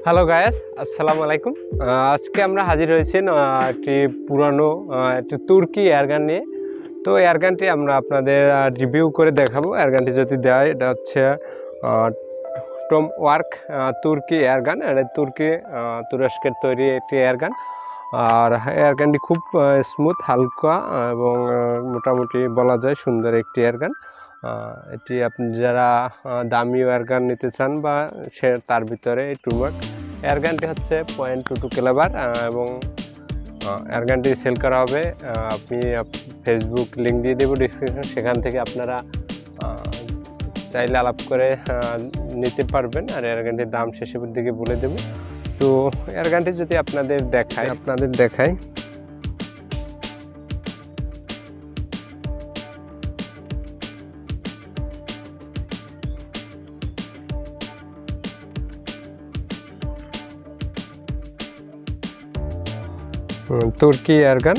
Hello guys, আসসালামু আলাইকুম। আজকে আমরা হাজির হয়েছি একটি পুরানো একটি তুর্কি এয়ারগান নিয়ে। তো এয়ারগানটি আমরা আপনাদের রিভিউ করে দেখাবো। এয়ারগানটি যদি দেয়, এটা হচ্ছে টমওয়ার্ক তুর্কি এয়ারগান। এটা তুরস্কের তৈরি একটি এয়ারগান। আর এয়ারগানটি খুব স্মুথ, হালকা এবং মোটামুটি বলা যায় সুন্দর একটি এয়ারগান। এটি আপনি যারা দামি এয়ারগান নিতে চান বা তার ভিতরে টমওয়ার্ক এয়ারগানটি হচ্ছে .22 ক্যালিবার এবং এয়ারগানটি সেল করা হবে। আপনি ফেসবুক লিঙ্ক দিয়ে দেবো ডিসক্রিপশন, সেখান থেকে আপনারা চাইলে আলাপ করে নিতে পারবেন। আর এয়ারগানটির দাম শেষের দিকে বলে দেবো। তো এয়ারগানটি যদি আপনাদের দেখায় তুর্কি এয়ারগান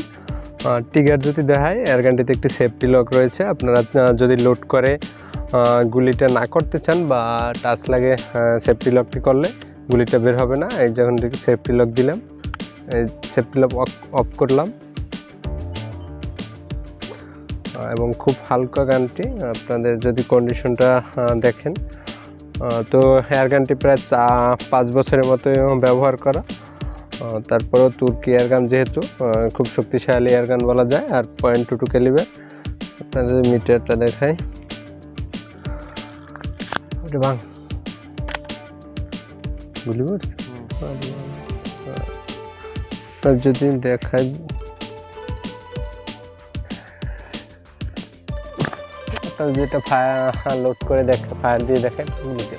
টিগার যদি দেখায়, এয়ারগানটিতে একটি সেফটি লক রয়েছে। আপনারা যদি লোড করে গুলিটা না করতে চান বা টাচ লাগে, সেফটি লকটি করলে গুলিটা বের হবে না। এই যখন থেকে সেফটি লক দিলাম, এই সেফটি লক অফ করলাম এবং খুব হালকা গানটি। আপনাদের যদি কন্ডিশনটা দেখেন, তো এয়ারগানটি প্রায় 5 বছরের মতো ব্যবহার করা। তারপরেও তুর্কি এয়ারগান যেহেতু খুব শক্তিশালী এয়ারগান বলা যায়। আর .22 ক্যালিবার। আপনাদের মিটারটা দেখাই, গুলি করছে যদি দেখাই, যেটা ফায়ার লোড করে দেখে, ফায়ার দিয়ে দেখেন গুলিতে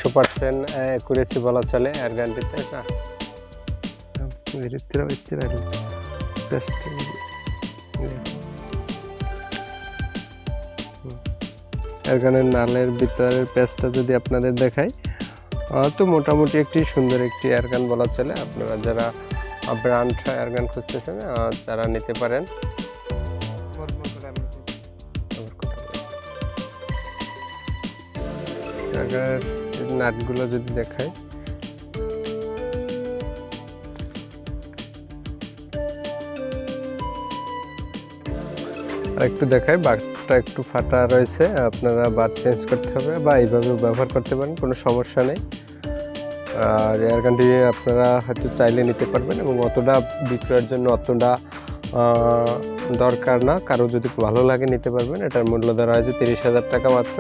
100% অ্যাকুরেসি বলা চলে এয়ারগানটিতে। এয়ারগানের নালের ভিতরের পেজটা যদি আপনাদের দেখাই, তো মোটামুটি একটি সুন্দর একটি এয়ারগান বলা চলে। আপনারা যারা ব্র্যান্ড এয়ারগান খুঁজতেছেন তারা নিতে পারেন। নাটগুলো যদি দেখায়, আর একটু দেখায়, বারটা একটু ফাটা রয়েছে। আপনারা বার চেঞ্জ করতে হবে বা এইভাবে ব্যবহার করতে পারেন, কোনো সমস্যা নেই। আর এয়ারগানটি আপনারা হয়তো চাইলে নিতে পারবেন এবং অতটা বিক্রয়ের জন্য অতটা দরকার না। কারো যদি ভালো লাগে নিতে পারবেন। এটার মূল্য ধরা হয়েছে 30,000 টাকা মাত্র।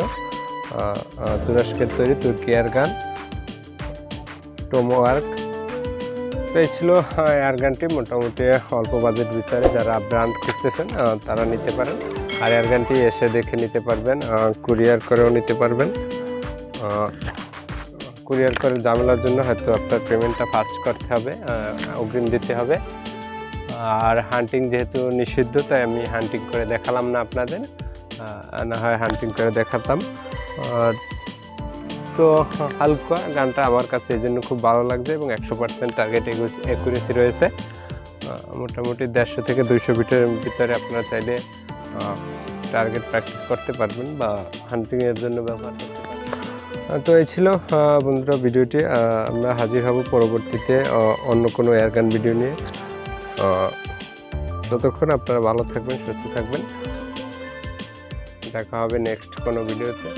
তুরস্কের তৈরি তুর্কি এয়ারগান টমওয়ার্ক। তো এই ছিল এয়ারগানটি। মোটামুটি অল্প বাজেট ভিতরে যারা ব্র্যান্ড খুঁজতেছেন তারা নিতে পারেন। আর এয়ারগানটি এসে দেখে নিতে পারবেন, কুরিয়ার করেও নিতে পারবেন। কুরিয়ার করে ঝামেলার জন্য হয়তো আপনার পেমেন্টটা ফাস্ট করতে হবে, অগ্রিম দিতে হবে। আর হান্টিং যেহেতু নিষিদ্ধ, তাই আমি হান্টিং করে দেখালাম না আপনাদের, না হয় হান্টিং করে দেখাতাম। তো হালকা গানটা আমার কাছে এই জন্য খুব ভালো লাগছে এবং 100% টার্গেট অ্যাকুরেসি রয়েছে। মোটামুটি 150 থেকে 200 ফিটের ভিতরে আপনারা চাইলে টার্গেট প্র্যাকটিস করতে পারবেন বা হান্টিংয়ের জন্য ব্যবহার করতে পারবেন। তো এই ছিল বন্ধুরা ভিডিওটি। আমরা হাজির হব পরবর্তীতে অন্য কোনো এয়ারগান ভিডিও নিয়ে। ততক্ষণ আপনারা ভালো থাকবেন, সুস্থ থাকবেন। দেখা হবে নেক্সট কোনো ভিডিওতে।